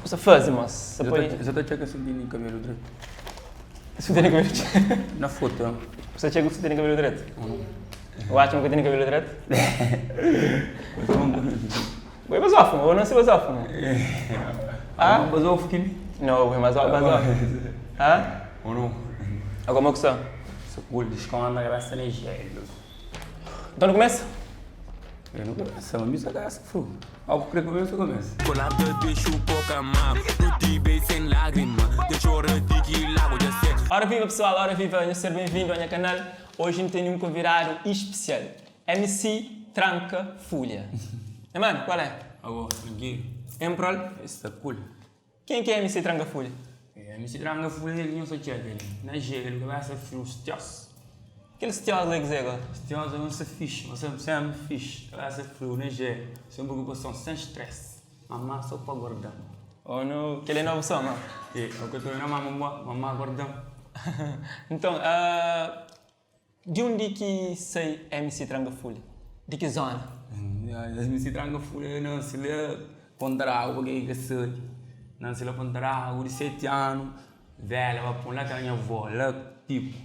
Você faz, mas... Eu estou a checar se tem cabelo direito. Se tem cabelo direito? Na foto. Você chega se tem cabelo direito? Eu acho que tem cabelo direito? Vai mais often, ou não se mais often? Ah? Mas eu fiquei... Não, vai mais often. Ah? Ou não? Agora que só? Se cool, desconta, graça nem gelo. Então não começa? Eu não começo, mas me graça, fru. Algo que começa, começa. Colado deixa o pouca mal, o tibei sem lágrima, deixa o retique lá, vou dizer. Ora viva pessoal, ora viva, seja bem-vindo ao meu canal. Hoje eu tenho um convidado especial, MC Tranca Folha. Mano, qual é? Agora, aqui. Emprol? Isso é cool. Quem que é MC Tranca Folha? Me se tranga folha, ele não se checa ele. Na gelo, que vai ser frio, stios. Aqueles tios lá que dizer agora? Stios não se fixe, você sempre fixe. Vai ser frio, na gelo. Sem preocupação, sem stress. Mamá só para guardar. Oh não, aquele é novo som, não? É, o que eu estou na mamá guardar. Então, de onde que sai MC Tranca Folha? De que zona? Me se tranga folha, não se lê ponderar o que é que não se lhe ponderar de 7 anos, velha, vai pôr lá com a minha avó, lá tipo,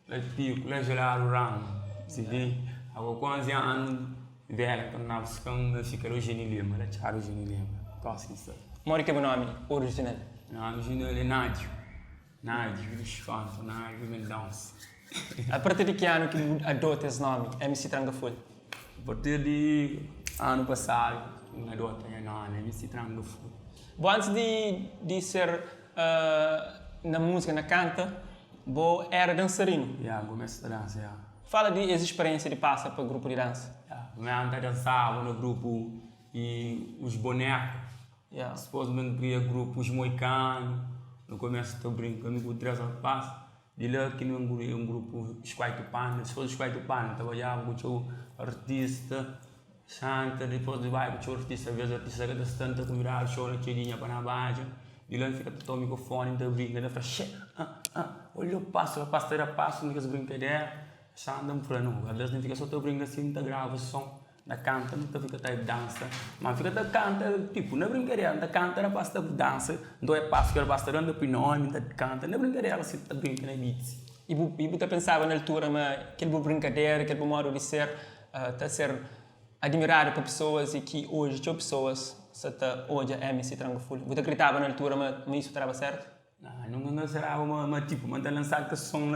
lá gelar o rango, se vê, agora com 11 anos, velha, tornava-se com ficar o Geni Lima, lá tirar o Geni Lima, posso dizer. Mora que é o nome original? O nome original é Nádio, dos fãs, Nádio Mendonça. A partir de que ano que adota esse nome, MC Tranca Folha? A partir de ano passado, eu adoto o nome, MC Tranca Folha. Bom, antes de ser na música, na canta, bom, era dançarino. Começo a dançar, Fala de essa experiência de passar para o grupo de dança. Eu dançava no grupo e os bonecos. Depois eu criei grupo os moicanos. No começo estou brincando com o Três Passos. De lá que não criei um grupo Esquaito Pano. Depois do Esquaito Pano, trabalhava com o artista. Santa, depois de vai com o artista, às vezes o artista que está tentando convidar, chora, tirinha para na baixa. E lá fica todo o microfone, então brinca, ele fala, olha o passo, era passo, não quer brincadeira. Santa me fala, não, às vezes não fica só teu brinca assim, não grava o som, da canta, não fica até dança. Mas fica da canta, tipo, não é brincadeira, da canta era passo da dança, não é passo que era passo da pinói, da canta, não é brincadeira, assim, tá brinca na beats. E você pensava na altura, mas aquele brincadeira, aquele modo de ser, tá ser admirado por pessoas e que hoje tinha pessoas que hoje é MC Tranca Folha. Você acreditava na altura, mas isso estava certo? Não será uma tipo, mandar lançar que som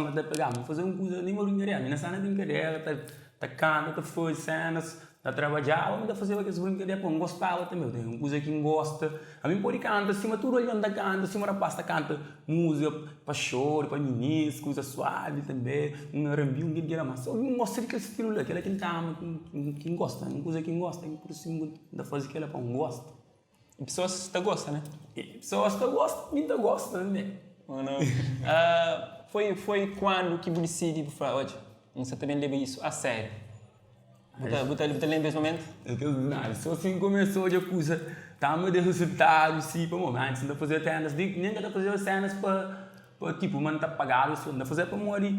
até pegar, mas fazer uma coisa nem uma brincadeira, não é brincadeira, tá canta, tá foi cenas, tá trabalhava, mas tá fazer aquelas brincadeiras, pô, gostava também, tem uma coisa que gosta. A mim pode cantar, acima tudo olhando da canta, acima da pasta canta música para choro, para meninas, coisa suave também, um R&B, um guia mas eu não gosto daquele estilo lá, aquele tema que gosta, uma coisa que gosta, por isso da fazer aquela para um gosto. E pessoas que gostam, né? E pessoas que gostam, ainda gostam, né? Foi quando que você decidiu falar, olha, você também leva isso a sério. Você lembra desse momento? Só assim começou a coisa, estava de resultado, sim, para momentos, não fazer cenas, nem que fazer cenas para tipo, mano, tá pagado, não fazer para morrer,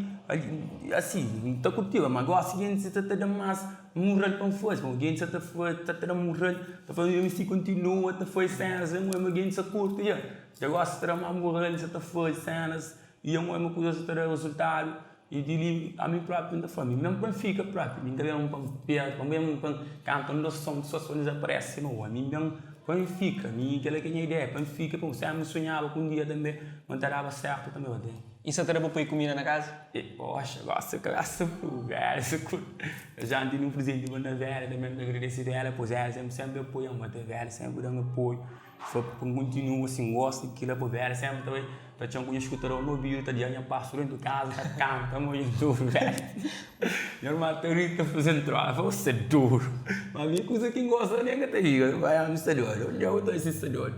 assim, não está curtindo, mas agora a gente está tendo mais morrer para fora, a gente está tendo morrer, está fazendo isso continua, está fazendo cenas, a gente está curto, já gosta de ter mais morrer, está fazendo cenas, e é uma coisa que está resultado. E dili a mim próprio da família, mesmo quando fica próprio, ninguém é um pão, mesmo quando cantando som, só desaparece, não, a mim mesmo quando fica, ninguém tem ideia, quando fica, pô, sempre sonhava com um dia também, mas dava certo também, até. E você estava para ir comida na casa? Poxa, gosto de classe, velho, eu já tive um presente de uma velha, também me agradecer dela, pois ela sempre apoia, mas a velha sempre dá apoio. Foi continuo assim, gosto daquilo, para velha, sempre também. Tá tinha um escutador no ouvido, tá de anha passo dentro de casa, tá canta, muito velho. Minha irmã tá fazendo troca, você é duro. Mas a minha coisa que gosta nem que te diga, vai no estador, onde eu estou esse estador.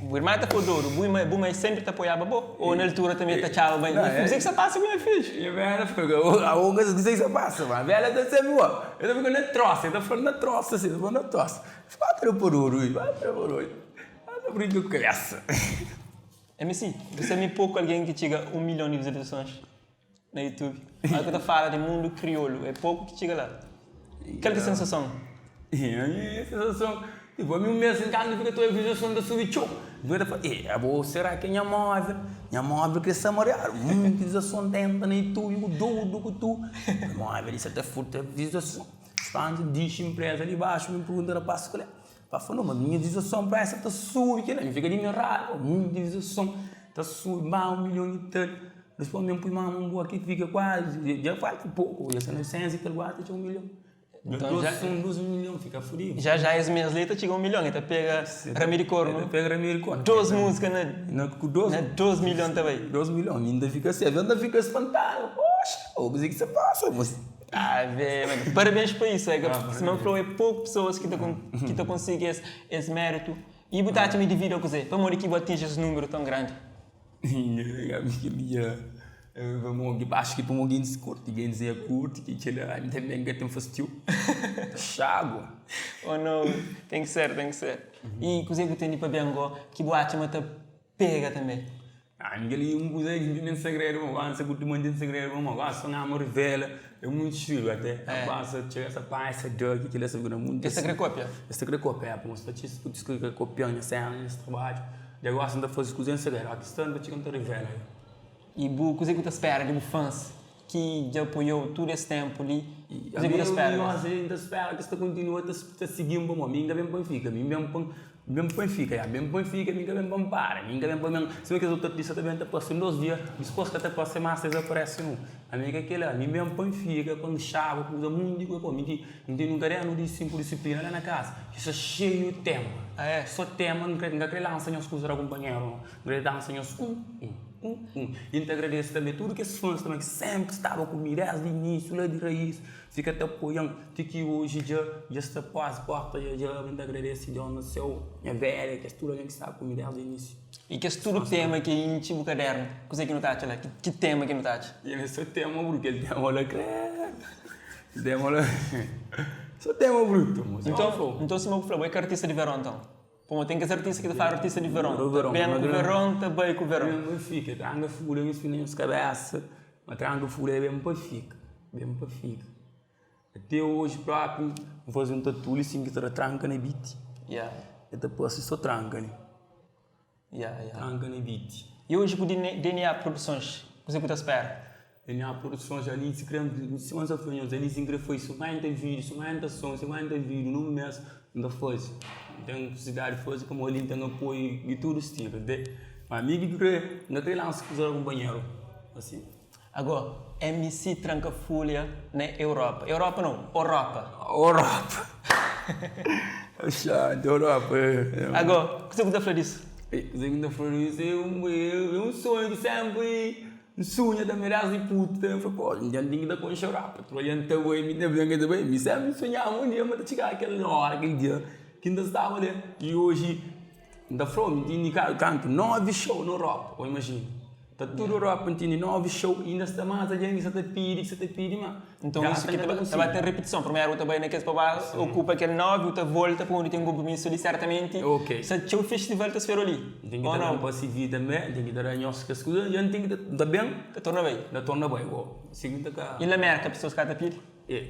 O irmão está por duro, o mãe sempre te apoiava, bom? Ou na altura também te achava bem? Não sei que você passa, minha filha. E a velha fica, a outra que você passa, mas a velha está sempre boa. Eu estou ficando na troça, eu estou falando na troça, assim, estou falando na troça. Vai por ouro, vai por ouro. Vai brincar com essa. MC, você me pouco alguém que chega 1 milhão de visualizações no YouTube. Aí que tu fala de mundo crioulo, é pouco que chega lá. Qual é a sensação? A minha sensação Tipo, a mim mesmo, quando fica a tua visualização da subir, eu falo, será que é minha móvel? Minha móvel que se amarrar, visualização tenta, nem tu, eu do tu. Móvel, isso até furta visualização. Estando de empresa ali embaixo, me pergunta na passo, para falar, mas minha visualização para essa está sub, que não fica de minha raro, muita visualização, está sub, 1 milhão e tal. Principalmente para uma boa aqui fica quase, já falta pouco, já são 900 e tal, já 1 milhão. Então já são 12 milhões, fica fodido. Já esse mês leite chega 1 milhão, então pega Ramiro Corno. Pega Ramiro Corno. 12 músicas, na 12 milhões também. 12 milhões, ainda fica assim, ainda fica espantado. Poxa, o que você passa, mas... Velho, parabéns por isso. Se não falou, é poucas pessoas que estão conseguindo esse mérito. E botar-te-me de vida a cozer, para morrer que atinge esse número tão grande. Acho que para alguém se curte, alguém se curte, que ele ainda bem que tem fastio. Chago. Oh não, tem que ser. E coisa que tem de para Bengo, que boate-me pega também. Ninguém usa em segredo, mas curte muito em segredo, mas só não revela, é muito estilo até. Passa essa peça de que ele segura muito. Essa é cópia. Essa é cópia, porque você está escrevendo copiando esse trabalho. Já gosta de fazer coisas em segredo, a questão é que não revela. E coisa que tu espera de fãs que já apoiou todo esse tempo ali. Coisa que tu espera. Nós ainda espera que você continue a seguir um bom homem, ainda bem Benfica, mesmo Benfica, minha bem Pampara, minha bem Pampara. Se bem que os outros disseram também até passam 2 dias, depois que até passam mais, desaparece um. A minha que aquele, minha bem Benfica, quando chave, usa muito de coisa, não tem um carinho de simples disciplina lá na casa. Isso é cheio de tema. Só tema, não quer lançar as coisas ao companheiro, não quer lançar as E te agradeço também tudo que esses fãs também que sempre estavam comigo desde o início, lá de raiz, fica até apoiando, que hoje já está quase porta, já me agradeço de onde nasceu minha velha, que é tudo que estava comigo desde o início. E que é tudo tema que enche o caderno, coisa que não está lá, que tema que não está? E esse tema, porque ele tema lá credo, tema lá, só tema bruto. Então se eu falar, é que artista de verão então? Como tem que ser artista que faz artista de verão. Bem com o verão, também com o verão. Bem fica, tranga fura, me espinha nas cabeças, mas tranga fura é bem para fica. Até hoje próprio, vou fazer um tatu assim que será tranca na beat. E depois só tranca, né? Tranca na beat. E hoje com DNA Produções, você que espera? DNA Produções ali se criam, se nós afirmamos ali se criam foi somente vídeo, somente som, somente vídeo, no mês ainda faz. Tem necessidade de fazer como ele tem apoio e tudo esse tipo, mas amigo que não tem lança com o companheiro, assim. Agora, MC Tranca Folha na Europa. Europa não, Europa. Europa. Agora, o que você está falando disso? É um sonho de sempre. Um sonho da minha raça de puta. Eu falei, pô, não tem que dar com Europa. Trabalhando até hoje, me sempre sonhava um dia, mas chegar aquela hora, aquele dia, que ainda estava ali. E hoje, da From, tinha canto 9 shows na Europa, imagina. Está tudo Europa, tinha 9 shows, ainda está mais a gente, você te pede, mas... Então isso aqui está a ter repetição. Primeiro, também naquele papá ocupa aquele 9, outra volta, para onde tem um compromisso ali, certamente. Ok. Se tinha o festival, está a ver ali. Tem que dar um passo de vida também, tem que dar a nossa coisa, a gente tem que dar bem. Torna bem. Seguinte cá. E na América, pessoas que estão a pedir?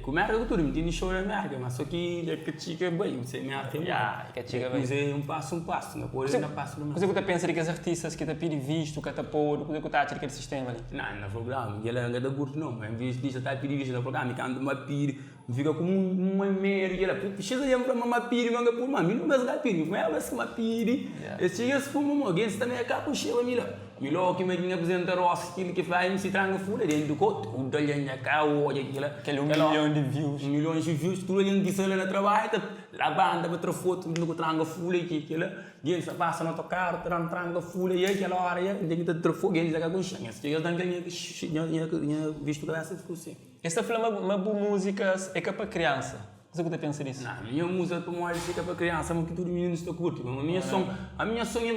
Como era tudo, não tinha show na América, mas só que que chica bem, você me atende. Que chica bem. Usei um passo, não pode ir na passo. Você que está pensando que os artistas que estão a pedir visto, que estão a pôr, que está a tirar aquele sistema ali? Não, no programa, ele não é da curto não, mas em vez disso está a pedir visto no programa, quando uma pire, fica como uma merda, e ela precisa de uma pire, manga por mim, não vai dar pire, mas é uma pire, esse chega se for alguém, você também acaba com cheiro Milho que me tinha apresentado aquilo que faz se tranca fora dentro do coto, o dalhanha cá, olha aquele 1 milhão de views. 1 milhão de views, tudo ali que sale na trabalho, a banda para foto no tranca fora aqui, aquele se passa no carro, tranca fora e aquela hora, tem que ter fogo, ele já com chanha, se chega tinha visto que essa ficou assim. Esta foi uma boa música, é para criança. Você que pensa nisso? Não, a minha música para uma música para criança, mas que todo menino está curto. A minha som é que som a minha som é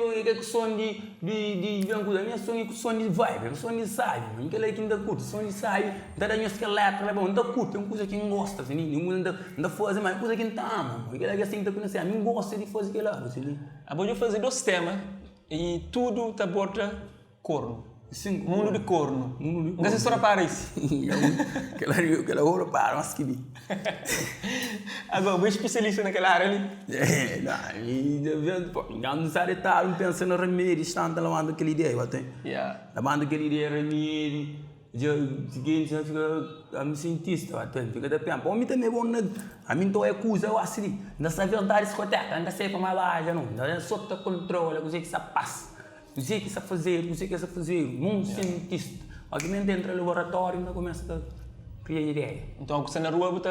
que som de vibe, som de sai, não que ele ainda curto, som de sai, da minha esqueleto, é bom, ainda curto, é uma coisa que não gosta, assim, ainda faz, mas é coisa que não ama, porque ele é assim, tá conhecendo, a mim gosta de fazer aquilo lá, assim. Vou fazer 2 temas e tudo tá bota corno. Sim. Mundo de corno. Mundo de corno. Não sei se você para isso. Aquela hora para, mas que bem. Agora, vou especialista naquela área ali. Não sabe estar pensando no remédio, está lavando aquela ideia, até. Lavando aquela ideia, remédio. Já seguinte, já fica a cientista, até. Fica da pena. Para mim também é bom, a mim então é coisa, eu assim. Não sabe verdade, discoteca, não sei para mais lá, já não. Não só te controla, você que sabe passa. Você que sabe fazer, você que sabe fazer. Um cientista. Aqui nem dentro do laboratório, ainda começa a criar ideia. Então, você na rua, você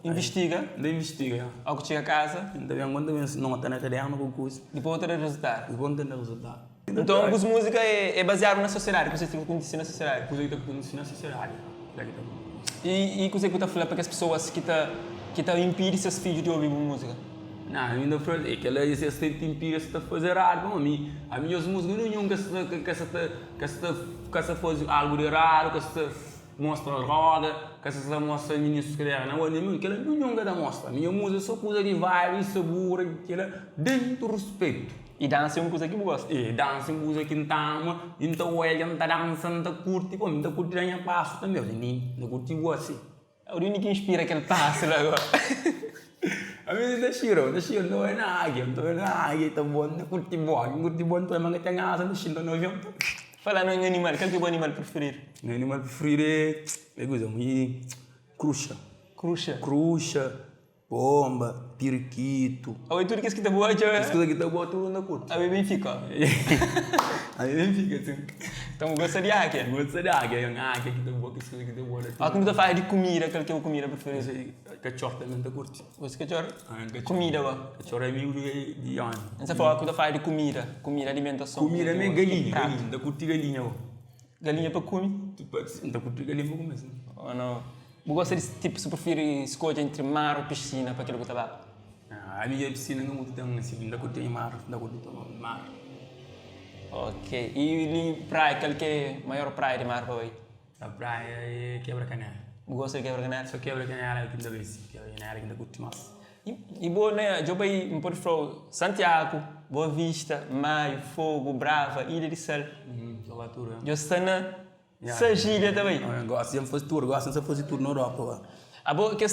investiga. Ainda investiga. Algo chega a casa. Ainda bem, quando não está na cadeia, não coisa. Depois você tem resultado. Depois tem resultado. Então, a música é baseada na sociedade, que você tem que conhecer na sociedade. Coisa que está conhecendo na sociedade. E coisa que você fala para as pessoas que impedem seus filhos de ouvir música? Não, ainda falei que ela se impede a fazer algo, a mim as músicas não que se faz algo de raro, que se mostra roda, que se mostra ministros que não é nenhum, que ela não da mostra. A minha música só coisa de vibe, sabor, que ela dentro do respeito. E dança é uma coisa que eu gosto. E dança é uma coisa que então ele está dançando, está curte, pô, está curtindo a passo também, não curte igual assim. É o único que inspira aquele passo lá agora. A mim não shiro, não é nada, está bom, não curte bom, tu é manga tem asa, não shiro, não viu? Falando em animal, qual que é o animal preferido? Meu animal preferido é coisa, cruxa. Cruxa, pomba, periquito. Oi, tudo que está boa, já é? As coisas que está boa, tudo não curte. Aí bem fica. Aí bem fica assim. Então, gosta de águia? Gosta de águia, é uma águia que está boa, que as coisas que está boa. Ah, como tu faz de comida, qual que é a comida preferida? Cachorro também está curte. Você cachorro? Comida, ó. Cachorro é meio de ano. Você fala que tu faz de comida, alimentação. Comida é galinha, está curte galinha, ó. Galinha para comer? Está curte galinha para comer, sim. Oh, não. Você gosta de, tipo, você prefere escolher entre mar ou piscina para aquilo que você vai? A minha piscina não muito tão assim, ainda curte mar, mar. Ok. E praia, qual que é a maior praia de mar para aí? A praia é Quebra-Canelas. Gosta de Quebra-Canelas? Só Quebra-Canelas é que ainda vez. Quebra-Canelas é que ainda curte mais. E boa, né? Eu vai um pouco falar Santiago, Boa Vista, Maio, Fogo, Brava, Ilha de Sal. Salvador. Eu estou na Sagilha também. Gosto de fazer tour na Europa. A boa que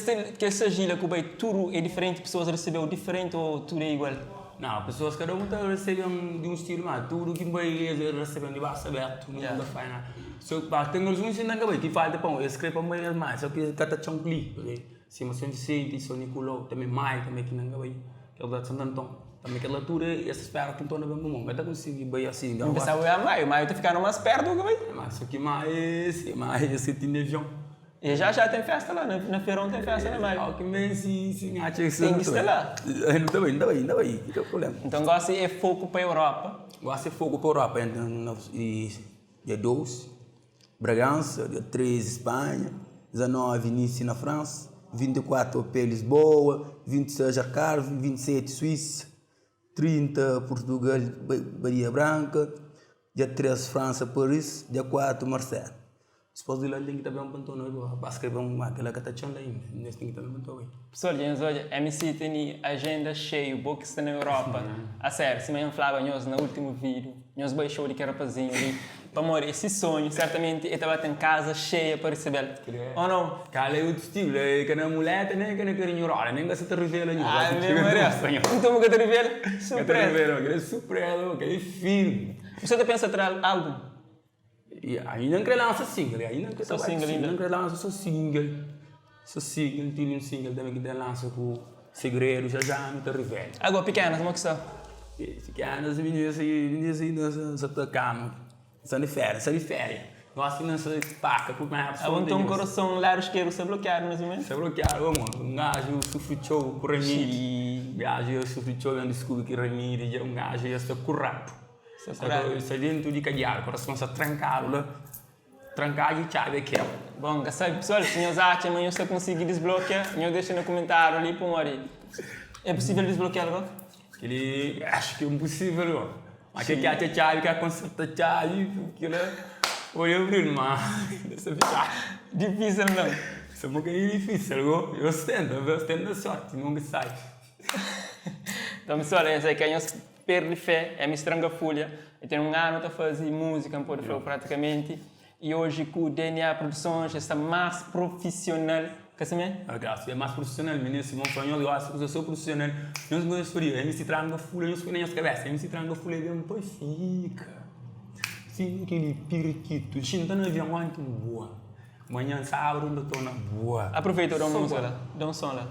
Sagilha que vai tudo é diferente, pessoas recebem diferente ou tudo é igual? Não, pessoas cada um recebem de um estilo mais. Tudo que vai receber de baixo aberto, não faz nada. Só que tem alguns que fazem pão, escrevem mais, só que cada chão clipe. São Vicente, São Nicolau, também Maio, também que não vai, que é o da Santo Antônio. Também aquela altura, essa espera que estou na bem bom, mas está conseguindo ir assim. Não pensava que era Maio está ficando mais perto do que vai. Mas só que Maio, esse tem de avião. E já tem festa lá, na Feirão tem festa, né, Maio? Que bem, sim, acho que tem que estar lá. Ainda bem, que é o problema. Então, gosta de foco para a Europa? Gosta de foco para a Europa, então, dia 12, Bragança, dia 13, Espanha, 19, Nice, na França, 24, OP, Lisboa, 26, Algarve, 27, Suíça, 30, Portugal, Bahia Branca, dia 13, França, Paris, dia 4, Marseille. Depois de lá tem que estar bem um ponto para escrever aquela que está achando ainda, nesse tem que estar bem um ponto. Pessoal, olha, MC tem agenda cheia, boa que está na Europa. A sério, se me falava nós no último vídeo, nós baixou de que rapazinho ali, para morrer esse sonho, certamente ele estava em casa cheia para receber. Ou não? Cara, é outro estilo, é que na mulher nem que não quer ignorar, nem que se te revela nenhum. Ah, meu Maria, então que te revela? Surpresa. É surpresa, é firme. Você pensa em trazer álbum? Ainda não quer lançar single, ainda não quer lançar single, ainda não quer lançar só single, tem um single também que lança com segredo, já não te revela. Agora pequenas, como é que está? Pequenas, meninas aí só tocando, são de férias. Gosto de nessa paca, por mais rápido. Então um coração lá esquerdo se bloquear, mais ou menos? Se bloquear, um gajo sofre show por aí, gajo sofre show e descobre que Ramiro é um gajo e está currado. Se dentro de cadeado, o coração está trancado e chave aqui. Bom, sabe, pessoal, se nós acham que você conseguir desbloquear, eu deixo no comentário ali para morrer. É possível desbloquear agora? Acho que é impossível. Mas que a chave, que a conserta a chave, que olha o Bruno, mas difícil não. Isso é um pouquinho difícil, eu ostento a sorte, nunca sai. Então, pessoal, essa aqui é perde fé, é Mistranga Folha, e tem um ano a fazer música, pode falar praticamente, e hoje com o DNA Produções está mais profissional, que assim é? É mais profissional, menino, se vão sonhar, eu acho que eu sou profissional, não se conhece frio, é Mistranga Folha, não se conhece cabeça, é Mistranga Folha, bem, pois fica. Sim, aquele periquito, xinta no avião, muito boa. Amanhã, sábado, eu estou na boa. Aproveita, dá um som lá.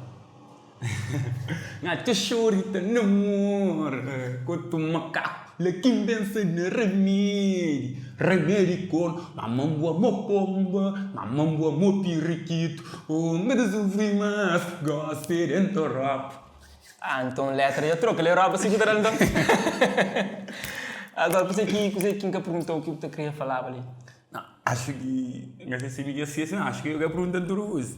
Nga te chorita no amor, quanto macaco, lequim bença de remédio com mamamboa mo pomba, mamamboa mo periquito, o medo sofri mais, gosto de entorrap. Então letra, eu troco, ele rouba, se quiser então. Agora, você que perguntou o que você queria falar ali. Não, acho que não sei se me disse assim, acho que eu quero perguntar tudo isso.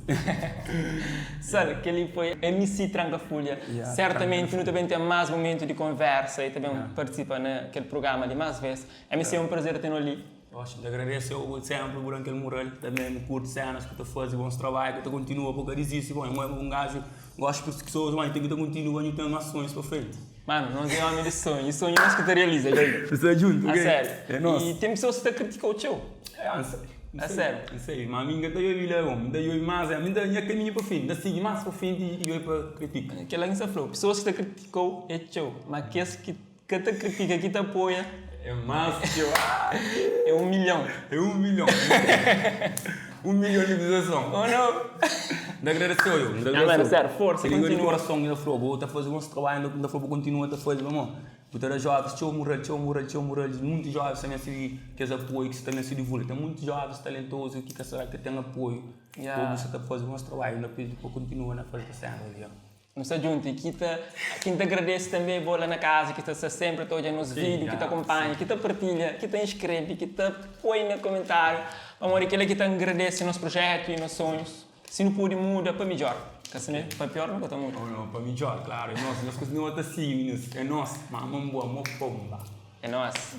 Sabe, que ele foi MC Tranca Folha. Certamente, não também tem mais momento de conversa e também participa naquele programa ali mais vezes. MC é um prazer ter ali. Eu acho que agradeço sempre por aquele moral, também me curto cenas que tu fazes bons trabalhos, que tu continua porque diz isso, um gajo, gosto de pessoas, mas tem que continuar e ter ações para frente. Mano, não é homem de sonho, e sonho nós que te realiza, já. Você é junto, ok? Sério. É nosso. E tem pessoas que te criticam o teu. Não sei. É sério. Não sei, mas a minha está aí, ainda eu mais, ainda eu caminho para fim, ainda sigo mais para fim e eu para criticar. Aquela que você falou, pessoas que te criticam é teu, mas que te critica, que te apoia, é mais que eu. É 1 milhão. É 1 milhão. 1 milhão de visualização. Oh não! Ainda agradeceu eu. Não, sério, força, continua. continua. O coração ainda falou, vou fazer um trabalho, ainda falou, continua a fazer, vamos. Porque jovens, tinha moral, muitos jovens também se quer apoio, que se também se divulga. Tem muitos jovens talentosos que têm apoio. Como você está fazendo um trabalho, ainda continua a fazer essa ali. Não está junto, e quem te agradece também, vou lá na casa, que está sempre todo nos vídeos, que te acompanha, que te partilha, que te inscreve, que te põe no comentário. Vamos aquele que te agradece nos projetos e nos sonhos. Se não pode mudar, para melhor. Para pior, não está muito. Não, para melhor, claro. É nosso, nós continuamos assim, meninos. É nosso. Mamãe boa, pomba. É nosso.